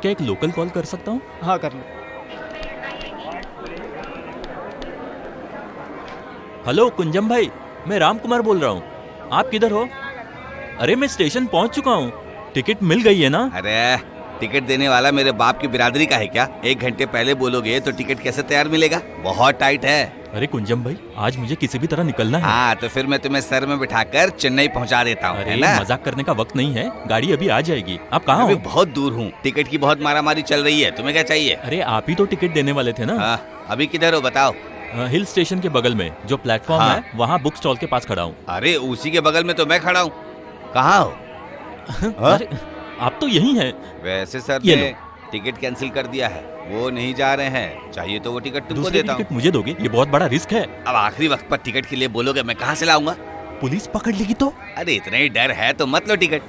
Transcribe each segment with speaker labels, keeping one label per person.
Speaker 1: क्या एक local call कर सकता हूँ?
Speaker 2: हाँ कर लो।
Speaker 1: हेलो कुंजम भाई, मैं राम कुमार बोल रहा हूँ। आप किधर हो? अरे मैं स्टेशन पहुँच चुका हूँ। टिकट मिल गई है ना?
Speaker 3: अरे टिकट देने वाला मेरे बाप की बिरादरी का है क्या? 1 घंटे पहले बोलोगे तो टिकट कैसे तैयार मिलेगा? बहुत टाइट है।
Speaker 1: अरे कुंजम भाई, आज मुझे किसी भी तरह निकलना है।
Speaker 3: हाँ तो फिर मैं तुम्हें सर में बिठाकर चेन्नई पहुंचा देता हूँ, है
Speaker 1: अरे
Speaker 3: ना?
Speaker 1: मजाक करने का वक्त नहीं है, गाड़ी अभी आ जाएगी। आप कहाँ
Speaker 3: अभी
Speaker 1: हो?
Speaker 3: बहुत दूर हूँ, टिकट की बहुत मारामारी चल रही है। तुम्हें क्या चाहिए?
Speaker 1: अरे आप ही तो टिकट देने वाले थे ना?
Speaker 3: हाँ, अभी किधर हो बताओ?
Speaker 1: हिल स्टेशन के बगल में जो प्लेटफॉर्म
Speaker 3: हाँ।
Speaker 1: है, वहाँ बुक स्टॉल के पास खड़ा हूँ।
Speaker 3: अरे उसी के बगल में तो मैं खड़ा हूँ। कहाँ हो? हाँ?
Speaker 1: अरे आप तो यही हैं।
Speaker 3: वैसे सर
Speaker 1: ये
Speaker 3: ने टिकट कैंसिल कर दिया है, वो नहीं जा रहे हैं। चाहिए तो वो टिकट तुमको
Speaker 1: दूसरे
Speaker 3: देता हूँ।
Speaker 1: टिकट मुझे दोगे? ये बहुत बड़ा रिस्क है।
Speaker 3: अब आखिरी वक्त पर टिकट के लिए बोलोगे, मैं कहाँ से लाऊंगा?
Speaker 1: पुलिस पकड़ लेगी तो?
Speaker 3: अरे इतना ही डर है तो मत लो टिकट।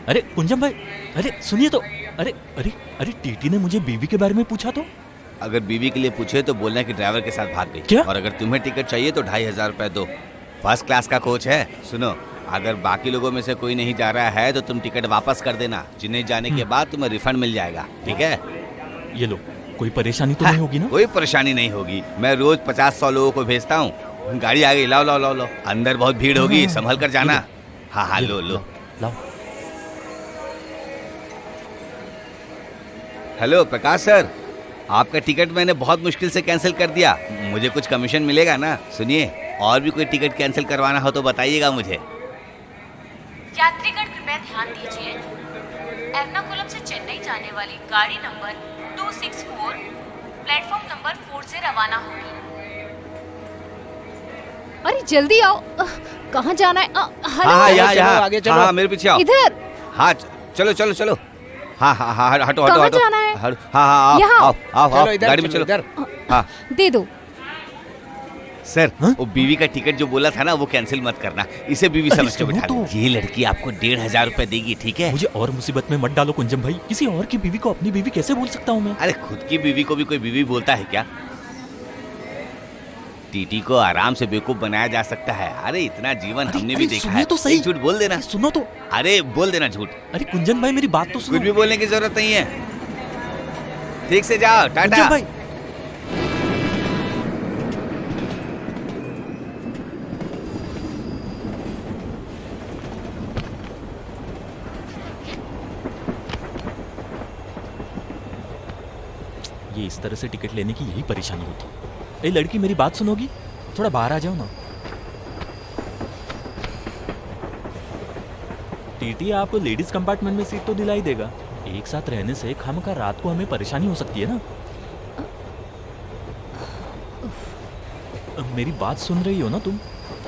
Speaker 1: अरे कुंजम भाई, अरे सुनिए तो। अरे अरे अरे टीटी ने मुझे बीवी के बारे में पूछा तो?
Speaker 3: अगर बीवी के लिए पूछे तो बोलना कि ड्राइवर के साथ भाग गई।
Speaker 1: क्या?
Speaker 3: और अगर तुम्हें टिकट चाहिए तो 2500 रुपए दो। फर्स्ट क्लास का कोच है। सुनो, अगर बाकी लोगों में से कोई नहीं जा रहा है तो तुम टिकट वापस कर देना। जिन्हें जाने के बाद तुम्हें रिफंड मिल जाएगा, ठीक है?
Speaker 1: ये लो, कोई परेशानी तो नहीं होगी ना?
Speaker 3: कोई परेशानी नहीं होगी। मैं रोज 50-100 लोगों को भेजता हूँ। गाड़ी आ गई, लाओ लाओ लाओ लाओ। अंदर बहुत भीड़ होगी, संभल कर जाना। हाँ हाँ, लो लो।
Speaker 1: लाओ।
Speaker 3: हेलो प्रकाश सर, आपका टिकट मैंने बहुत मुश्किल से कैंसिल कर दिया। मुझे कुछ कमीशन मिलेगा ना? सुनिए, और भी कोई टिकट कैंसिल करवाना हो तो बताइएगा मुझे।
Speaker 4: यात्रीगण कृपया ध्यान दीजिए, एर्नाकुलम से चेन्नई जाने वाली गाड़ी नंबर 264 प्लेटफॉर्म नंबर 4 से रवाना होगी।
Speaker 5: अरे जल्दी आओ। कहाँ जाना है? हेलो।
Speaker 3: हाँ यहाँ
Speaker 2: चलो,
Speaker 3: यहाँ,
Speaker 2: आगे चलो।
Speaker 3: हाँ मेरे पीछे आओ।
Speaker 5: इधर।
Speaker 3: हाँ चलो चलो चलो। हाँ हाँ हाँ, हटो हटो
Speaker 5: कहाँ
Speaker 3: हटो।
Speaker 5: जाना है?
Speaker 3: हाँ हाँ,
Speaker 5: यहाँ।
Speaker 3: आओ आओ आओ,
Speaker 2: चलो इधर,
Speaker 3: गाड़ी में
Speaker 2: चलो
Speaker 3: चलो।
Speaker 2: इधर।
Speaker 3: हाँ
Speaker 5: दे दो।
Speaker 3: सर,
Speaker 1: हाँ?
Speaker 3: वो बीवी का टिकट जो बोला था ना, वो कैंसिल मत करना। इसे बीवी
Speaker 1: अरे
Speaker 3: समझ के
Speaker 1: सुनो
Speaker 3: बिठा
Speaker 1: तो।
Speaker 3: दो। ये लड़की आपको 1500 रुपए देगी, ठीक है?
Speaker 1: मुझे और मुसीबत में मत डालो कुंजम भाई। किसी और की बीवी को अपनी बीवी कैसे बोल सकता हूँ मैं?
Speaker 3: अरे खुद की बीवी को भी कोई बीवी बोलता है क्या? टीटी को आराम से बेवकूफ बनाया जा सकता है। अरे इतना जीवन हमने भी देखा है।
Speaker 1: तो सही।
Speaker 3: एक झूठ बोल देना।
Speaker 1: अरे सुनो तो।
Speaker 3: अरे बोल देना झूठ।
Speaker 1: अरे कुंजन भाई, मेरी बात तो सुनो।
Speaker 3: कुछ भी बोलने की जरूरत नहीं है। ठीक से जाओ, टाटा।
Speaker 1: कुंजन भाई। ये इस तरह से टिकट लेने की यही परेशानी होती। ए लड़की, मेरी बात सुनोगी? थोड़ा बाहर आ जाओ ना। टीटी आपको लेडीज कंपार्टमेंट में सीट तो दिलाई देगा। एक साथ रहने से खामखा रात को हमें परेशानी हो सकती है ना। मेरी बात सुन रही हो ना तुम?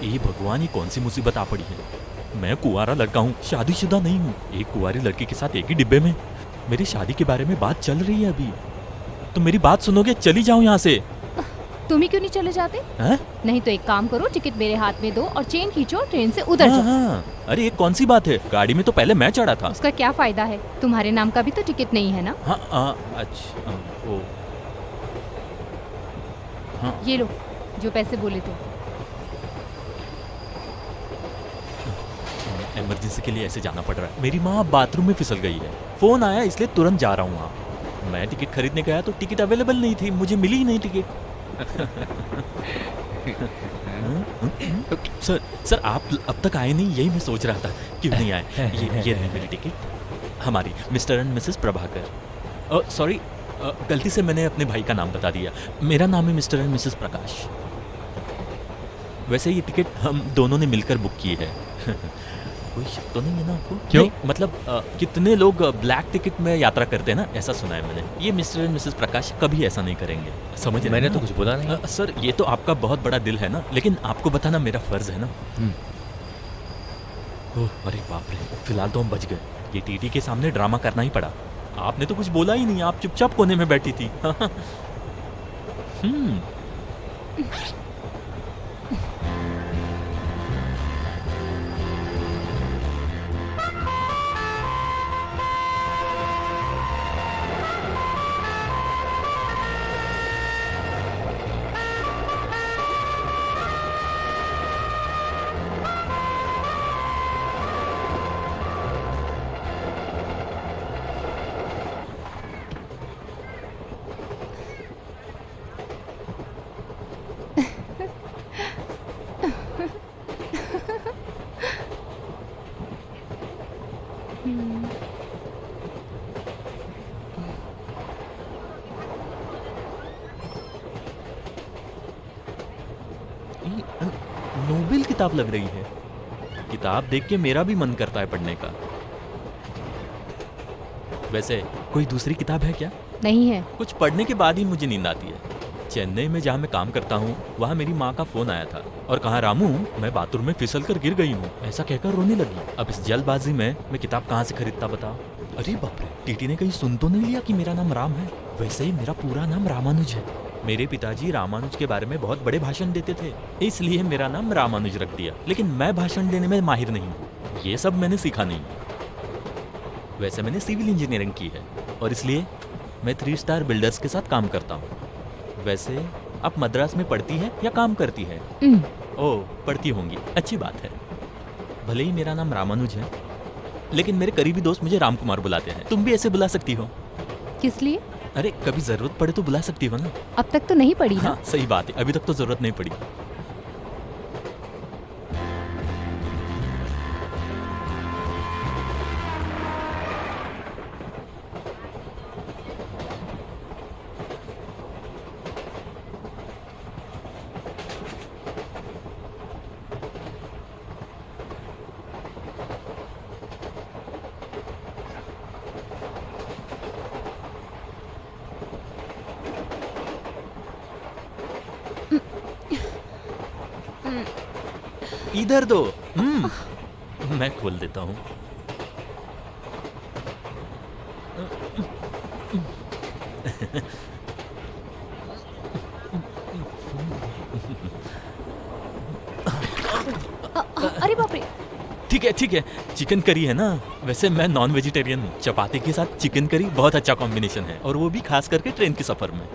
Speaker 1: ये भगवान, ये कौन सी मुसीबत आ पड़ी है। मैं कुंवारा लड़का हूँ, शादीशुदा नहीं हूँ। एक कुंवारी लड़की के साथ एक ही डिब्बे में। मेरी शादी के बारे में बात चल रही है अभी। तो मेरी बात सुनोगे? चली जाऊं यहाँ से।
Speaker 5: तुम ही क्यों नहीं चले जाते?
Speaker 1: हैं?
Speaker 5: नहीं तो एक काम करो, टिकट मेरे हाथ में दो और चेन खींचो, ट्रेन से उतर
Speaker 1: हाँ,
Speaker 5: जाओ।
Speaker 1: हाँ। अरे ये कौन सी बात है? गाड़ी में तो पहले मैं चढ़ा था।
Speaker 5: उसका क्या फायदा है? तुम्हारे नाम का भी तो टिकट नहीं है ना?
Speaker 1: हाँ अच्छा, ओ हाँ।
Speaker 5: ये लो, जो पैसे बोले तो।
Speaker 1: इमरजेंसी के लिए ऐसे जाना पड़ रहा है। मेरी माँ बाथरूम में फिसल गई है। फोन आया इसलिए तुरंत जा रहा हूँ वहाँ। मैं टिकट खरीदने गया तो टिकट अवेलेबल नहीं थी, मुझे मिली ही नहीं टिकट। सर सर, आप अब तक आए नहीं, यही मैं सोच रहा था क्यों नहीं आए। ये रही मेरी टिकट। हमारी mister and Mrs Prabhakar. Sorry, गलती से मैंने अपने भाई का नाम बता दिया। मेरा नाम है मिस्टर एंड मिसेस प्रकाश। वैसे ये टिकट हम दोनों ने मिलकर बुक की है। कोई शक तो नहीं है ना आपको?
Speaker 6: क्यों?
Speaker 1: नहीं, मतलब कितने लोग ब्लैक टिकट में यात्रा करते हैं ना, ऐसा सुना है मैंने। ये मिस्टर एंड मिसेस प्रकाश कभी ऐसा नहीं करेंगे, समझ रहे हैं
Speaker 6: मैंने
Speaker 1: ना?
Speaker 6: तो कुछ बोला नहीं।
Speaker 1: सर, ये तो आपका बहुत बड़ा दिल है ना, लेकिन आपको बताना मेरा फर्ज है ना। ओह अरे बाप रे, फिलहाल तो हम बच गए। ये टीटी के सामने ड्रामा करना ही पड़ा। आपने तो कुछ बोला ही नहीं, आप चुपचाप कोने में बैठी थी। ये नोबेल किताब लग रही है। किताब देख के मेरा भी मन करता है पढ़ने का। वैसे कोई दूसरी किताब है क्या?
Speaker 5: नहीं है।
Speaker 1: कुछ पढ़ने के बाद ही मुझे नींद आती है। चेन्नई में जहाँ मैं काम करता हूँ वहाँ मेरी माँ का फोन आया था और कहा, रामू मैं बाथरूम में फिसल कर गिर गई हूँ, ऐसा कहकर रोने लगी। अब इस जल्दबाजी में मैं किताब कहाँ से खरीदता बताओ। अरे बाप रे, टीटी ने कहीं सुन तो नहीं लिया कि मेरा नाम राम है? वैसे ही मेरा पूरा नाम रामानुज है। मेरे पिताजी रामानुज के बारे में बहुत बड़े भाषण देते थे, इसलिए मेरा नाम रामानुज रख दिया। लेकिन मैं भाषण देने में माहिर नहीं हूँ, ये सब मैंने सीखा नहीं। वैसे मैंने सिविल इंजीनियरिंग की है और इसलिए मैं 3 स्टार बिल्डर्स के साथ काम करता हूँ। वैसे आप मद्रास में पढ़ती है या काम करती है? ओह, पढ़ती होंगी, अच्छी बात है। भले ही मेरा नाम रामानुज है, लेकिन मेरे करीबी दोस्त मुझे राम कुमार बुलाते हैं। तुम भी ऐसे बुला सकती हो।
Speaker 5: किस लिए?
Speaker 1: अरे कभी जरूरत पड़े तो बुला सकती हो ना।
Speaker 5: अब तक तो नहीं पड़ी ना।
Speaker 1: हाँ सही बात है, अभी तक तो जरूरत नहीं पड़ी। इधर दो। मैं खोल देता हूँ।
Speaker 5: अरे बाप रे।
Speaker 1: ठीक है ठीक है, चिकन करी है ना। वैसे मैं नॉन वेजिटेरियन हूँ। चपाती के साथ चिकन करी बहुत अच्छा कॉम्बिनेशन है, और वो भी खास करके ट्रेन के सफर में।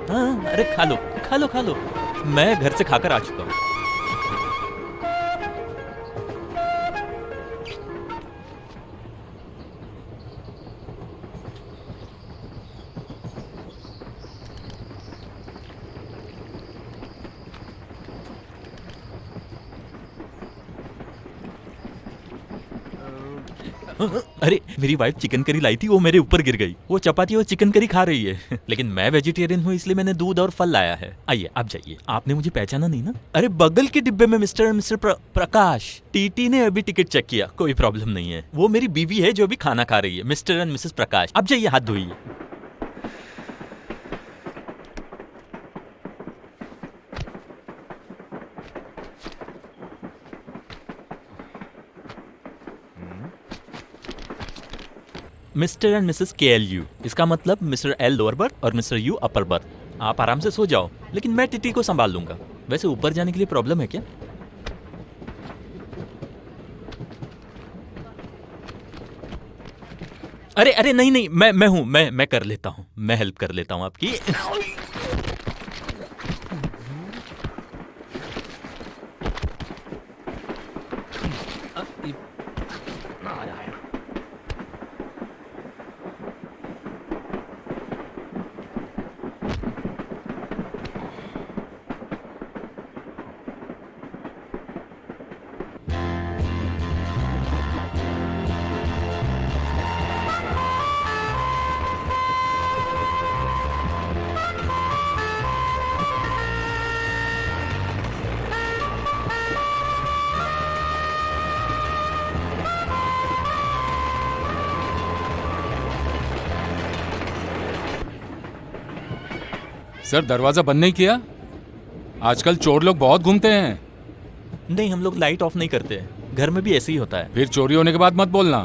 Speaker 1: हाँ, अरे खा लो खा लो खा लो, मैं घर से खाकर आ चुका हूँ। अरे मेरी वाइफ चिकन करी लाई थी, वो मेरे ऊपर गिर गई। वो चपाती और चिकन करी खा रही है। लेकिन मैं वेजिटेरियन हूँ, इसलिए मैंने दूध और फल लाया है। आइए आप जाइए। आपने मुझे पहचाना नहीं ना? अरे बगल के डिब्बे में mister and mister Prakash. TT ने अभी टिकट चेक किया, कोई प्रॉब्लम नहीं है। वो मेरी बीवी है जो अभी खाना खा रही है, मिस्टर एंड मिसेस प्रकाश। आप जाइए, हाथ धोइए। मिस्टर एंड मिसेस KLU, इसका मतलब मिस्टर L लोअर बर्थ और मिस्टर U अपर बर्थ। आप आराम से सो जाओ, लेकिन मैं टीटी को संभाल लूंगा। वैसे ऊपर जाने के लिए प्रॉब्लम है क्या? अरे अरे नहीं नहीं, मैं हूं, मैं कर लेता हूं, मैं हेल्प कर लेता हूं आपकी।
Speaker 2: सर दरवाजा बंद नहीं किया? आजकल चोर लोग बहुत घूमते हैं।
Speaker 1: नहीं, हम लोग लाइट ऑफ नहीं करते, घर में भी ऐसे ही होता है।
Speaker 2: फिर चोरी होने के बाद मत बोलना।